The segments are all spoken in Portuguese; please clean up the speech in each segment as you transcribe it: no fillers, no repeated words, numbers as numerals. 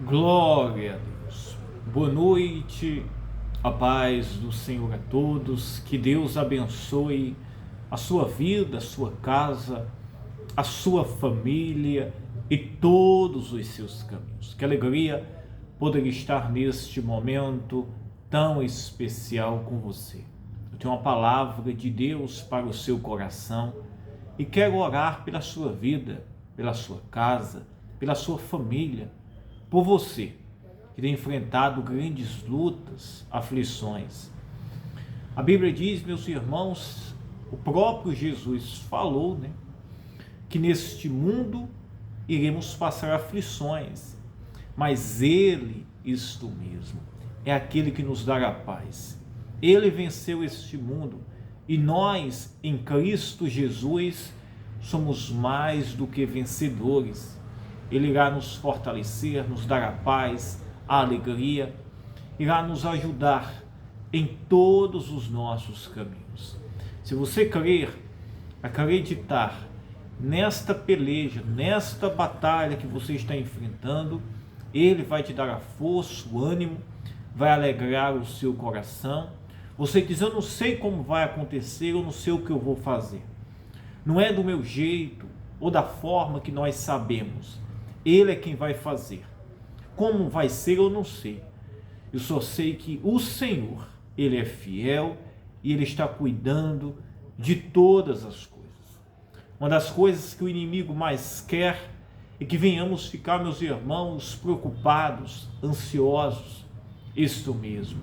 Glória a Deus. Boa noite, a paz do Senhor a todos. Que Deus abençoe a sua vida, a sua casa, a sua família e todos os seus caminhos. Que alegria poder estar neste momento tão especial com você. Eu tenho uma palavra de Deus para o seu coração e quero orar pela sua vida, pela sua casa, pela sua família, por você que tem enfrentado grandes lutas, aflições. A Bíblia diz, meus irmãos, o próprio Jesus falou, que neste mundo iremos passar aflições, mas Ele, isto mesmo, é aquele que nos dará paz. Ele venceu este mundo e nós, em Cristo Jesus, somos mais do que vencedores. Ele irá nos fortalecer, nos dar a paz, a alegria, irá nos ajudar em todos os nossos caminhos. Se você crer, acreditar nesta peleja, nesta batalha que você está enfrentando, Ele vai te dar a força, o ânimo, vai alegrar o seu coração. Você diz, eu não sei como vai acontecer, eu não sei o que eu vou fazer. Não é do meu jeito ou da forma que nós sabemos. Ele é quem vai fazer. Como vai ser, eu não sei. Eu só sei que o Senhor, Ele é fiel e Ele está cuidando de todas as coisas. Uma das coisas que o inimigo mais quer é que venhamos ficar, meus irmãos, preocupados, ansiosos. Isto mesmo.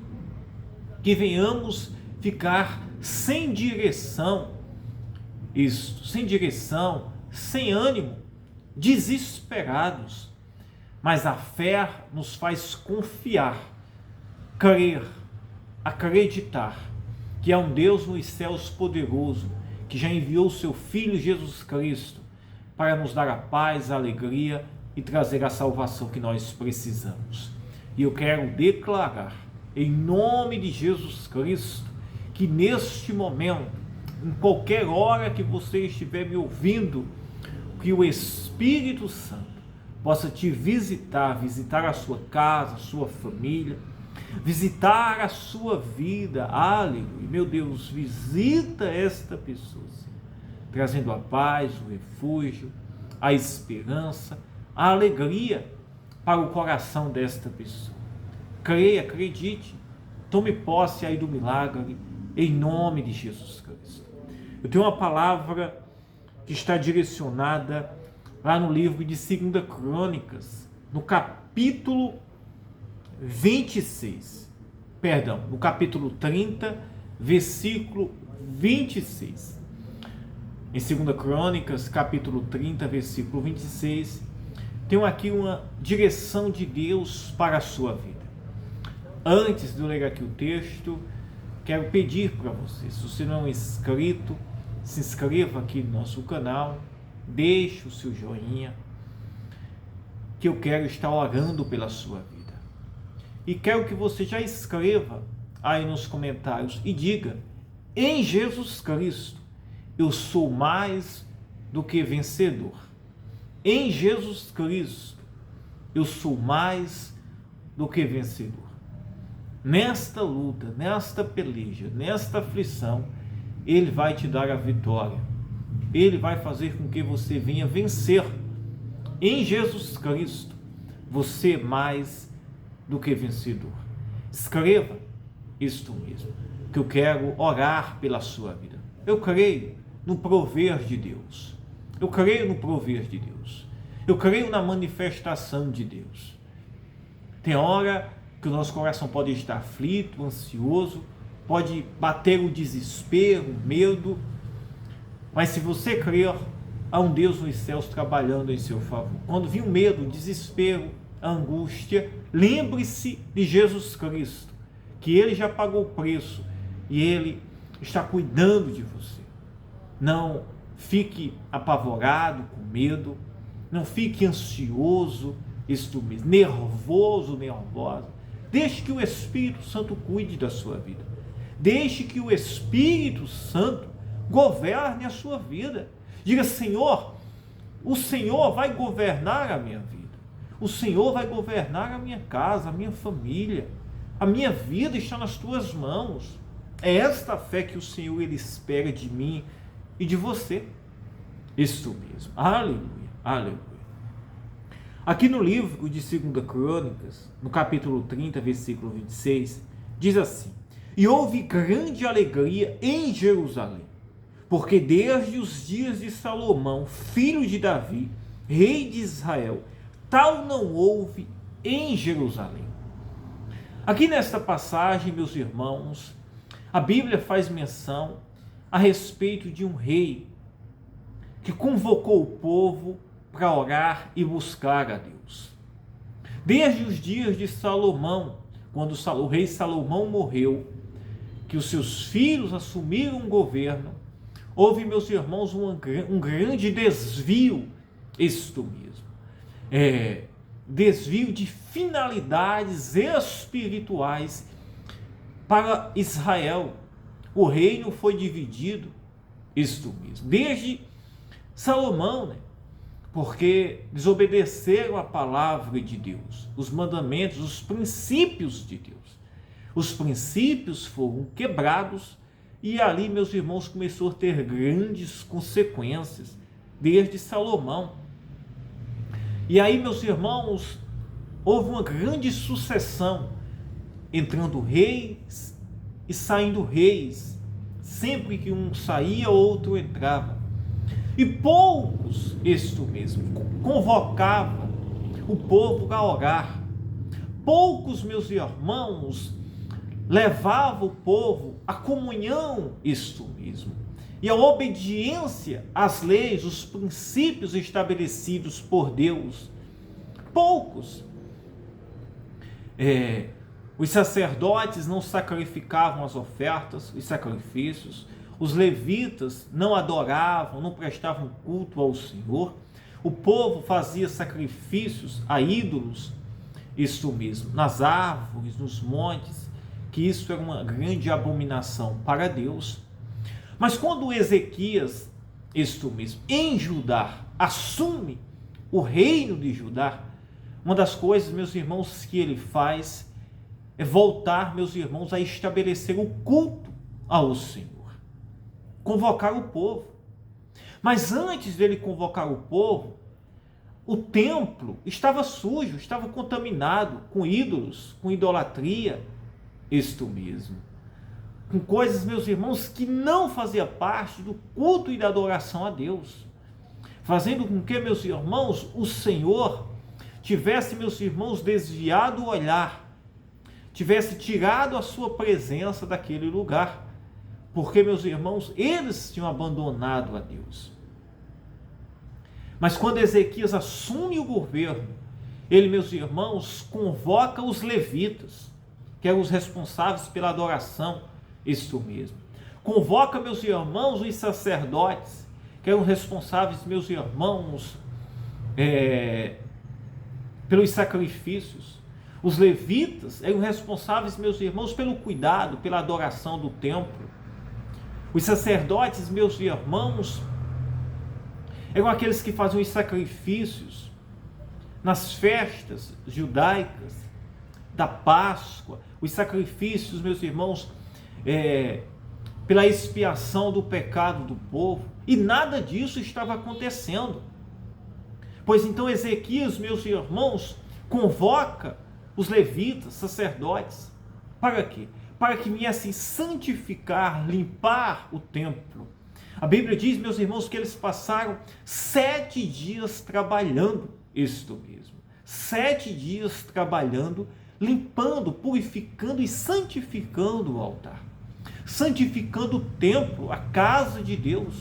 Que venhamos ficar sem direção. Sem direção, sem ânimo, desesperados, mas a fé nos faz confiar, crer, acreditar que há um Deus nos céus poderoso, que já enviou o seu Filho Jesus Cristo para nos dar a paz, a alegria e trazer a salvação que nós precisamos. E eu quero declarar, em nome de Jesus Cristo, que neste momento, em qualquer hora que você estiver me ouvindo, que o Espírito Santo possa te visitar a sua casa, a sua família, visitar a sua vida. Aleluia. Meu Deus, visita esta pessoa, trazendo a paz, o refúgio, a esperança, a alegria para o coração desta pessoa. Creia, acredite, tome posse aí do milagre, em nome de Jesus Cristo. Eu tenho uma palavra que está direcionada lá no livro de 2 Crônicas, no capítulo 26, no capítulo 30, versículo 26. Em 2 Crônicas, capítulo 30, versículo 26, tenho aqui uma direção de Deus para a sua vida. Antes de eu ler aqui o texto, quero pedir para você, se você não é inscrito, se inscreva aqui no nosso canal, deixe o seu joinha, que eu quero estar orando pela sua vida. E quero que você já escreva aí nos comentários e diga, em Jesus Cristo, eu sou mais do que vencedor. Em Jesus Cristo, eu sou mais do que vencedor. Nesta luta, nesta peleja, nesta aflição, Ele vai te dar a vitória. Ele vai fazer com que você venha vencer. Em Jesus Cristo, você é mais do que vencedor. Escreva isto mesmo, que eu quero orar pela sua vida. Eu creio no prover de Deus. Eu creio no prover de Deus. Eu creio na manifestação de Deus. Tem hora que o nosso coração pode estar aflito, ansioso, pode bater o desespero, o medo, mas se você crer, há um Deus nos céus trabalhando em seu favor. Quando vir o medo, o desespero, a angústia, lembre-se de Jesus Cristo, que Ele já pagou o preço e Ele está cuidando de você. Não fique apavorado, com medo, não fique ansioso, nervosa. Deixe que o Espírito Santo cuide da sua vida. Deixe que o Espírito Santo governe a sua vida. Diga, Senhor, o Senhor vai governar a minha vida. O Senhor vai governar a minha casa, a minha família. A minha vida está nas tuas mãos. É esta a fé que o Senhor ele espera de mim e de você. Isto mesmo. Aleluia, aleluia. Aqui no livro de 2 Crônicas, no capítulo 30, versículo 26, diz assim: E houve grande alegria em Jerusalém, porque desde os dias de Salomão, filho de Davi, rei de Israel, tal não houve em Jerusalém. Aqui nesta passagem, meus irmãos, a Bíblia faz menção a respeito de um rei que convocou o povo para orar e buscar a Deus. Desde os dias de Salomão, quando o rei Salomão morreu, que os seus filhos assumiram o governo, houve, meus irmãos, um grande desvio, isto mesmo, desvio de finalidades espirituais para Israel. O reino foi dividido, isto mesmo, desde Salomão, né? Porque desobedeceram a palavra de Deus, os mandamentos, os princípios de Deus. Os princípios foram quebrados e ali, meus irmãos, começou a ter grandes consequências, desde Salomão. E aí, meus irmãos, houve uma grande sucessão, entrando reis e saindo reis. Sempre que um saía, outro entrava. E poucos, isto mesmo, convocava o povo a orar. Poucos, meus irmãos, levavam o povo à comunhão, isto mesmo, e a obediência às leis, os princípios estabelecidos por Deus. Poucos. Os sacerdotes não sacrificavam as ofertas, os sacrifícios. Os levitas não adoravam, não prestavam culto ao Senhor. O povo fazia sacrifícios a ídolos, isso mesmo, nas árvores, nos montes, que isso era uma grande abominação para Deus. Mas quando Ezequias, isto mesmo, em Judá, assume o reino de Judá, uma das coisas, meus irmãos, que ele faz é voltar, meus irmãos, a estabelecer o culto ao Senhor. Convocar o povo. Mas antes dele convocar o povo, o templo estava sujo, estava contaminado com ídolos, com idolatria, isto mesmo. Com coisas, meus irmãos, que não fazia parte do culto e da adoração a Deus. Fazendo com que, meus irmãos, o Senhor tivesse, meus irmãos, desviado o olhar, tivesse tirado a sua presença daquele lugar. Porque, meus irmãos, eles tinham abandonado a Deus. Mas quando Ezequias assume o governo, ele, meus irmãos, convoca os levitas, que eram os responsáveis pela adoração, isto mesmo. Convoca, meus irmãos, os sacerdotes, que eram responsáveis, meus irmãos, pelos sacrifícios. Os levitas eram responsáveis, meus irmãos, pelo cuidado, pela adoração do templo. Os sacerdotes, meus irmãos, eram aqueles que faziam os sacrifícios nas festas judaicas, da Páscoa, os sacrifícios, meus irmãos, pela expiação do pecado do povo, e nada disso estava acontecendo. Pois então Ezequias, meus irmãos, convoca os levitas, sacerdotes, para quê? Para que viessem santificar, limpar o templo. A Bíblia diz, meus irmãos, que eles passaram 7 dias trabalhando, isto mesmo, 7 dias trabalhando, limpando, purificando e santificando o altar, santificando o templo, a casa de Deus.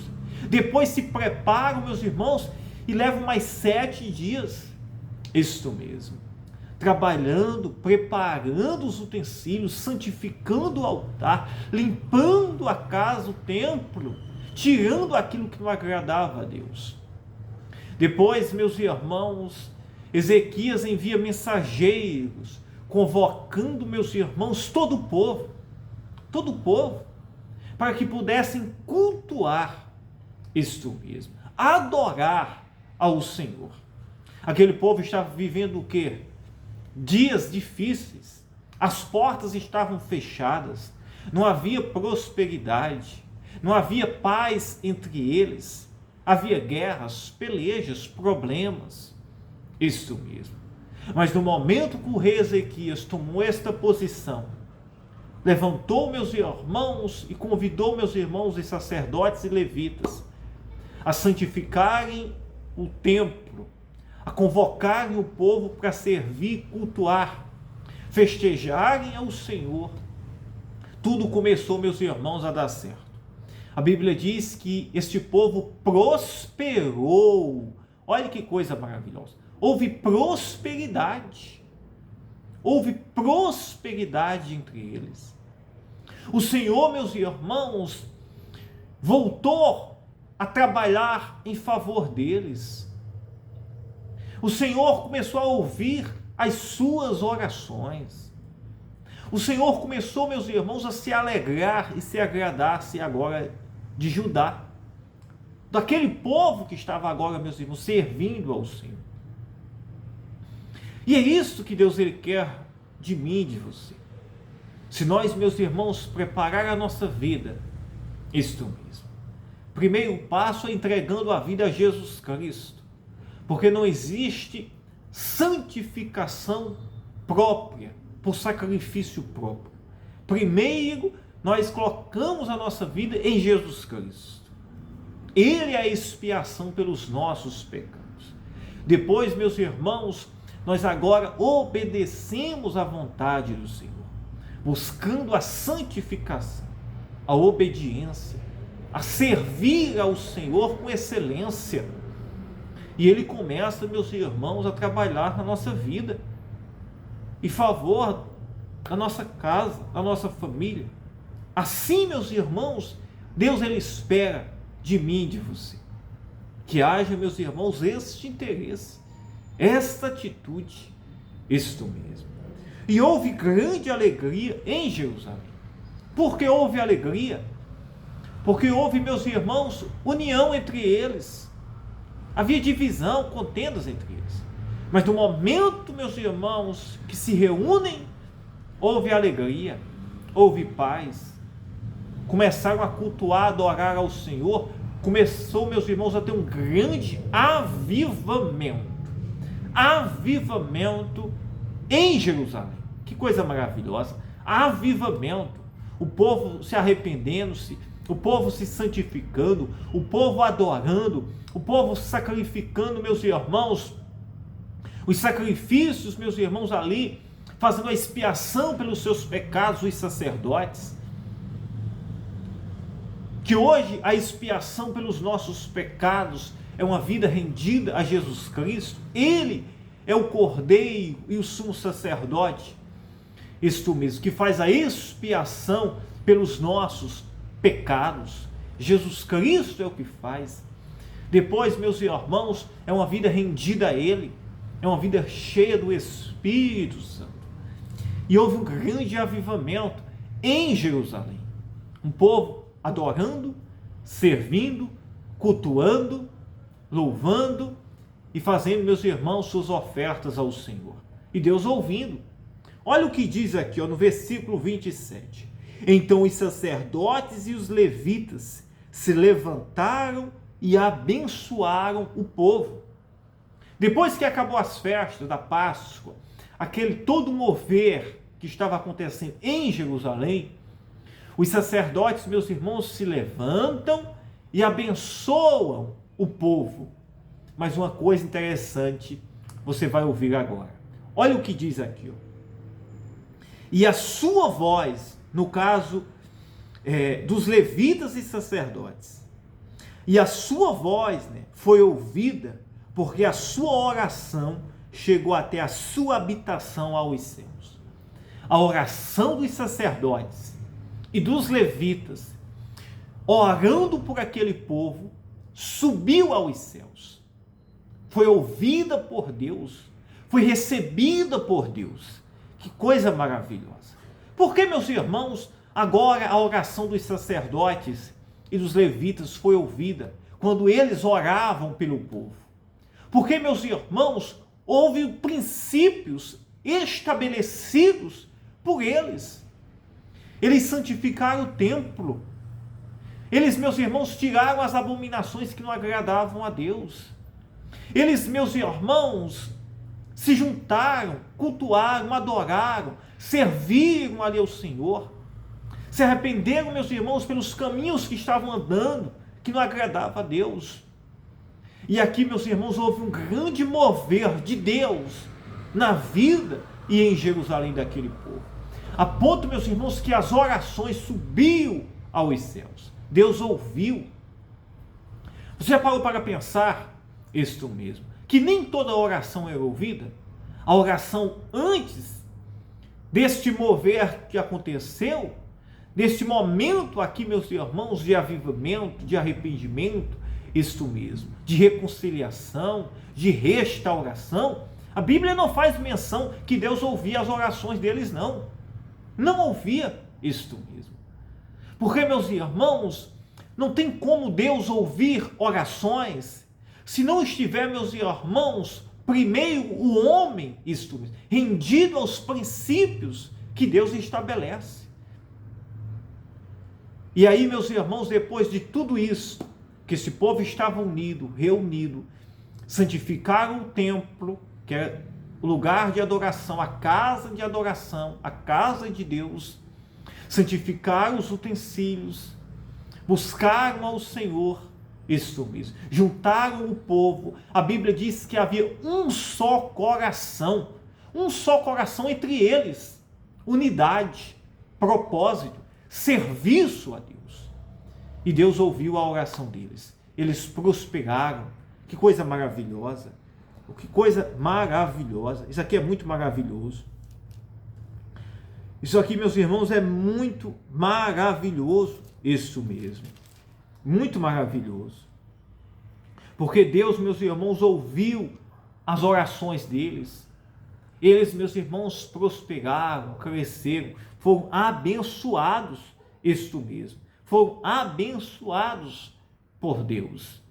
Depois se preparam, meus irmãos, e levam mais 7 dias, isto mesmo, trabalhando, preparando os utensílios, santificando o altar, limpando a casa, o templo, tirando aquilo que não agradava a Deus. Depois, meus irmãos, Ezequias envia mensageiros, convocando, meus irmãos, todo o povo, para que pudessem cultuar isto mesmo, adorar ao Senhor. Aquele povo estava vivendo o quê? Dias difíceis. As portas estavam fechadas. Não havia prosperidade. Não havia paz entre eles. Havia guerras, pelejas, problemas. Isso mesmo. Mas no momento que o rei Ezequias tomou esta posição, levantou meus irmãos e convidou meus irmãos e sacerdotes e levitas a santificarem o templo, a convocarem o povo para servir, cultuar, festejarem ao Senhor. Tudo começou, meus irmãos, a dar certo. A Bíblia diz que este povo prosperou. Olha que coisa maravilhosa. Houve prosperidade. Houve prosperidade entre eles. O Senhor, meus irmãos, voltou a trabalhar em favor deles. O Senhor começou a ouvir as suas orações. O Senhor começou, meus irmãos, a se alegrar e se agradar-se agora de Judá, daquele povo que estava agora, meus irmãos, servindo ao Senhor. E é isso que Deus ele quer de mim e de você. Se nós, meus irmãos, preparar a nossa vida, isto mesmo. Primeiro passo é entregando a vida a Jesus Cristo, porque não existe santificação própria, por sacrifício próprio. Primeiro, nós colocamos a nossa vida em Jesus Cristo. Ele é a expiação pelos nossos pecados. Depois, meus irmãos, nós agora obedecemos à vontade do Senhor, buscando a santificação, a obediência, a servir ao Senhor com excelência. E Ele começa, meus irmãos, a trabalhar na nossa vida, em favor da nossa casa, da nossa família. Assim, meus irmãos, Deus ele espera de mim e de você, que haja, meus irmãos, este interesse, esta atitude, isto mesmo. E houve grande alegria em Jerusalém. Por que houve alegria? Porque houve, meus irmãos, união entre eles. Havia divisão, contendas entre eles. Mas no momento, meus irmãos, que se reúnem, houve alegria, houve paz. Começaram a cultuar, a adorar ao Senhor. Começou, meus irmãos, a ter um grande avivamento. Avivamento em Jerusalém. Que coisa maravilhosa. Avivamento. O povo se arrependendo-se, o povo se santificando, o povo adorando, o povo sacrificando, meus irmãos, os sacrifícios, meus irmãos, ali, fazendo a expiação pelos seus pecados, os sacerdotes. Que hoje a expiação pelos nossos pecados é uma vida rendida a Jesus Cristo. Ele é o Cordeiro e o sumo sacerdote, isto mesmo, que faz a expiação pelos nossos pecados. Jesus Cristo é o que faz. Depois, meus irmãos, é uma vida rendida a Ele, é uma vida cheia do Espírito Santo. E houve um grande avivamento em Jerusalém. Um povo adorando, servindo, cultuando, louvando e fazendo, meus irmãos, suas ofertas ao Senhor. E Deus ouvindo. Olha o que diz aqui, no versículo 27. Então os sacerdotes e os levitas se levantaram e abençoaram o povo. Depois que acabou as festas da Páscoa, aquele todo mover que estava acontecendo em Jerusalém, os sacerdotes, meus irmãos, se levantam e abençoam o povo. Mas uma coisa interessante você vai ouvir agora. Olha o que diz aqui. E a sua voz, no caso dos levitas e sacerdotes, e a sua voz foi ouvida, porque a sua oração chegou até a sua habitação aos céus. A oração dos sacerdotes e dos levitas, orando por aquele povo, subiu aos céus. Foi ouvida por Deus, foi recebida por Deus. Que coisa maravilhosa. Por que, meus irmãos, agora a oração dos sacerdotes e dos levitas foi ouvida quando eles oravam pelo povo? Porque, meus irmãos, houve princípios estabelecidos por eles. Eles santificaram o templo. Eles, meus irmãos, tiraram as abominações que não agradavam a Deus. Eles, meus irmãos, se juntaram, cultuaram, adoraram, serviram ali ao Senhor. Se arrependeram, meus irmãos, pelos caminhos que estavam andando, que não agradava a Deus. E aqui, meus irmãos, houve um grande mover de Deus na vida e em Jerusalém daquele povo. A ponto, meus irmãos, que as orações subiam aos céus. Deus ouviu. Você já parou para pensar isto mesmo? Que nem toda oração era ouvida? A oração antes deste mover que aconteceu, deste momento aqui, meus irmãos, de avivamento, de arrependimento, isto mesmo, de reconciliação, de restauração, a Bíblia não faz menção que Deus ouvia as orações deles, não. Não ouvia isto mesmo. Porque, meus irmãos, não tem como Deus ouvir orações se não estiver, meus irmãos, primeiro o homem, isto mesmo, rendido aos princípios que Deus estabelece. E aí, meus irmãos, depois de tudo isso, que esse povo estava unido, reunido, santificaram o templo, que é o lugar de adoração, a casa de adoração, a casa de Deus, santificaram os utensílios, buscaram ao Senhor, isto mesmo, juntaram o povo. A Bíblia diz que havia um só coração entre eles, unidade, propósito, serviço a Deus. E Deus ouviu a oração deles, eles prosperaram. Que coisa maravilhosa, que coisa maravilhosa, isso aqui é muito maravilhoso. Isso aqui, meus irmãos, é muito maravilhoso, isso mesmo, muito maravilhoso, porque Deus, meus irmãos, ouviu as orações deles. Eles, meus irmãos, prosperaram, cresceram, foram abençoados, isto mesmo, foram abençoados por Deus.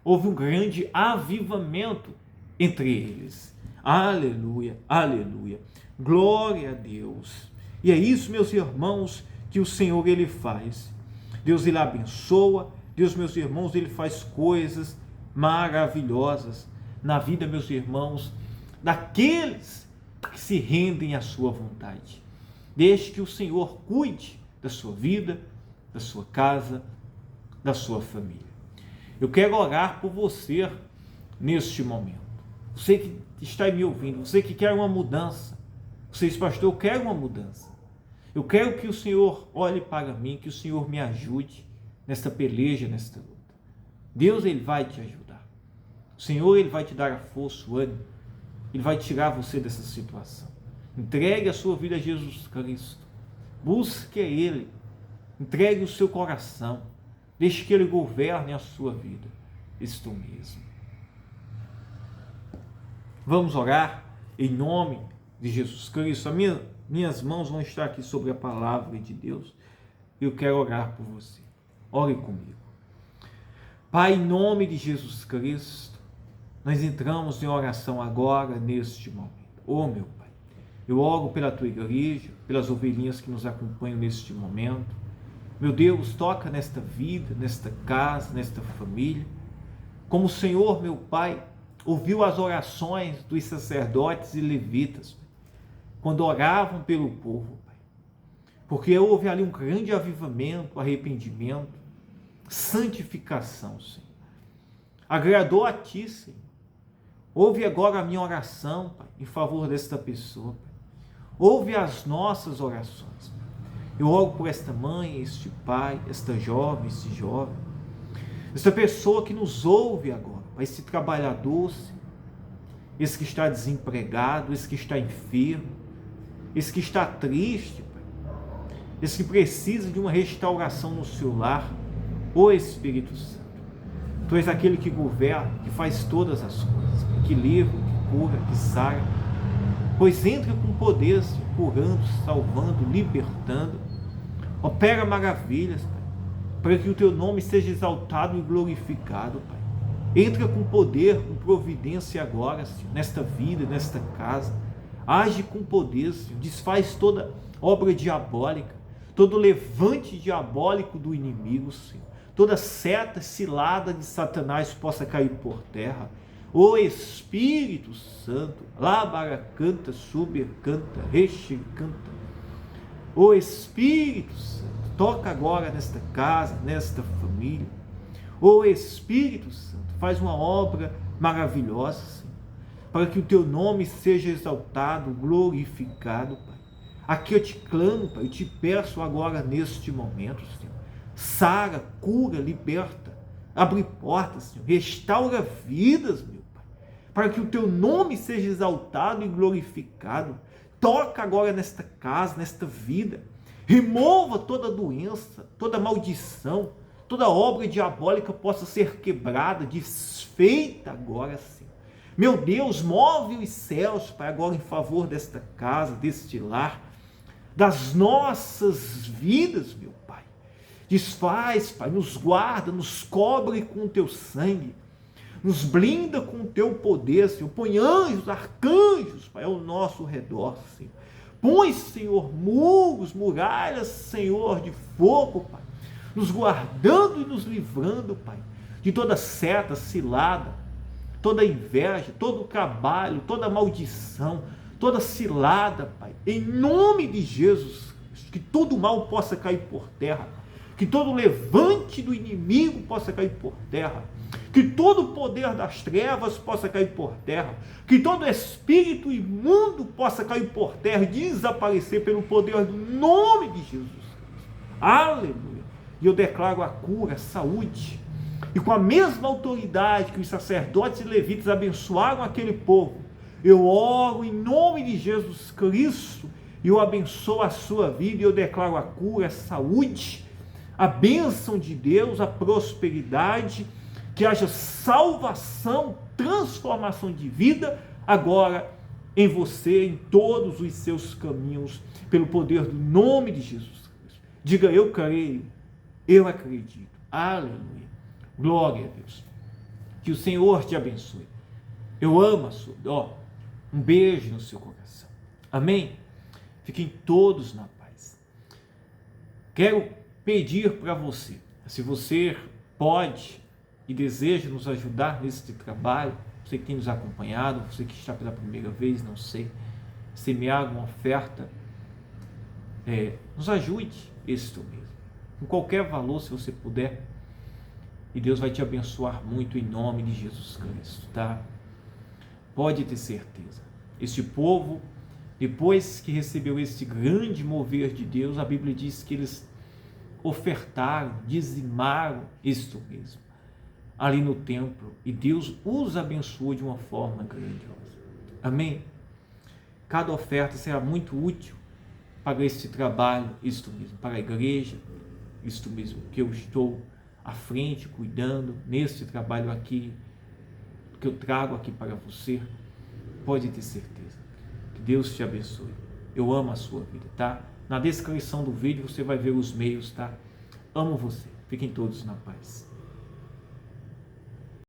Houve um grande avivamento entre eles. Aleluia, aleluia, glória a Deus. E é isso, meus irmãos, que o Senhor ele faz. Deus ele abençoa, Deus, meus irmãos, ele faz coisas maravilhosas na vida, meus irmãos, daqueles que se rendem à sua vontade. Deixe que o Senhor cuide da sua vida, da sua casa, da sua família. Eu quero orar por você neste momento. Você que está me ouvindo, você que quer uma mudança. Você diz, pastor, eu quero uma mudança. Eu quero que o Senhor olhe para mim, que o Senhor me ajude nesta peleja, nesta luta. Deus, ele vai te ajudar. O Senhor, ele vai te dar a força, o ânimo. Ele vai tirar você dessa situação. Entregue a sua vida a Jesus Cristo. Busque a Ele. Entregue o seu coração. Deixe que Ele governe a sua vida. Isto mesmo. Vamos orar em nome de Jesus Cristo. Minhas mãos vão estar aqui sobre a palavra de Deus. Eu quero orar por você. Ore comigo. Pai, em nome de Jesus Cristo, nós entramos em oração agora, neste momento. Oh, meu Pai, eu oro pela Tua igreja, pelas ovelhinhas que nos acompanham neste momento. Meu Deus, toca nesta vida, nesta casa, nesta família. Como o Senhor, meu Pai, ouviu as orações dos sacerdotes e levitas, quando oravam pelo povo, Pai. Porque houve ali um grande avivamento, arrependimento, santificação, Senhor. Agradou a Ti, Senhor. Ouve agora a minha oração, Pai, em favor desta pessoa, Pai. Ouve as nossas orações, Pai. Eu oro por esta mãe, este pai, esta jovem, este jovem, esta pessoa que nos ouve agora, Pai, esse trabalhador, Senhor, esse que está desempregado, esse que está enfermo, esse que está triste, Pai, esse que precisa de uma restauração no seu lar. Ó Espírito Santo, Tu és aquele que governa, que faz todas as coisas, que livra, que cura, que sara. Pois entra com poder, Senhor, curando, salvando, libertando. Opera maravilhas, Pai, para que o Teu nome seja exaltado e glorificado, Pai. Entra com poder, com providência agora, Senhor, nesta vida, nesta casa. Age com poder, Senhor. Desfaz toda obra diabólica, todo levante diabólico do inimigo, Senhor. Toda seta, cilada de Satanás possa cair por terra. Ô Espírito Santo, labaracanta, subcanta, rexicanta. Ô Espírito Santo, toca agora nesta casa, nesta família. Ô Espírito Santo, faz uma obra maravilhosa, Senhor, para que o teu nome seja exaltado, glorificado, Pai. Aqui eu te clamo, Pai, eu te peço agora neste momento, Senhor. Sara, cura, liberta, abre portas, Senhor, restaura vidas, meu Pai, para que o teu nome seja exaltado e glorificado. Toca agora nesta casa, nesta vida, remova toda doença, toda maldição, toda obra diabólica possa ser quebrada, desfeita agora, Senhor. Meu Deus, move os céus, Pai, agora em favor desta casa, deste lar, das nossas vidas, meu Pai. Desfaz, Pai, nos guarda, nos cobre com o teu sangue, nos blinda com o teu poder, Senhor. Põe anjos, arcanjos, Pai, ao nosso redor, Senhor. Põe, Senhor, muros, muralhas, Senhor, de fogo, Pai, nos guardando e nos livrando, Pai, de toda seta, cilada, toda inveja, todo trabalho, toda maldição, toda cilada, Pai. Em nome de Jesus Cristo, que todo mal possa cair por terra, que todo levante do inimigo possa cair por terra, que todo o poder das trevas possa cair por terra, que todo espírito imundo possa cair por terra e desaparecer pelo poder do nome de Jesus Cristo. Aleluia! E eu declaro a cura, a saúde, e com a mesma autoridade que os sacerdotes e levitas abençoaram aquele povo, eu oro em nome de Jesus Cristo, e eu abençoo a sua vida, e eu declaro a cura, a saúde, a bênção de Deus, a prosperidade, que haja salvação, transformação de vida, agora em você, em todos os seus caminhos, pelo poder do nome de Jesus Cristo. Diga, eu creio, eu acredito. Aleluia. Glória a Deus. Que o Senhor te abençoe. Eu amo a sua. Um beijo no seu coração. Amém? Fiquem todos na paz. Quero pedir para você, se você pode e deseja nos ajudar nesse trabalho, você que tem nos acompanhado, você que está pela primeira vez, não sei, semear uma oferta, nos ajude isto mesmo, com qualquer valor, se você puder, e Deus vai te abençoar muito em nome de Jesus Cristo, tá? Pode ter certeza, este povo, depois que recebeu este grande mover de Deus, a Bíblia diz que eles ofertaram, dizimaram isto mesmo, ali no templo, e Deus os abençoou de uma forma grandiosa. Amém? Cada oferta será muito útil para este trabalho, isto mesmo, para a igreja, isto mesmo, que eu estou à frente, cuidando, neste trabalho aqui, que eu trago aqui para você. Pode ter certeza, que Deus te abençoe. Eu amo a sua vida, tá? Na descrição do vídeo você vai ver os meios, tá? Amo você. Fiquem todos na paz.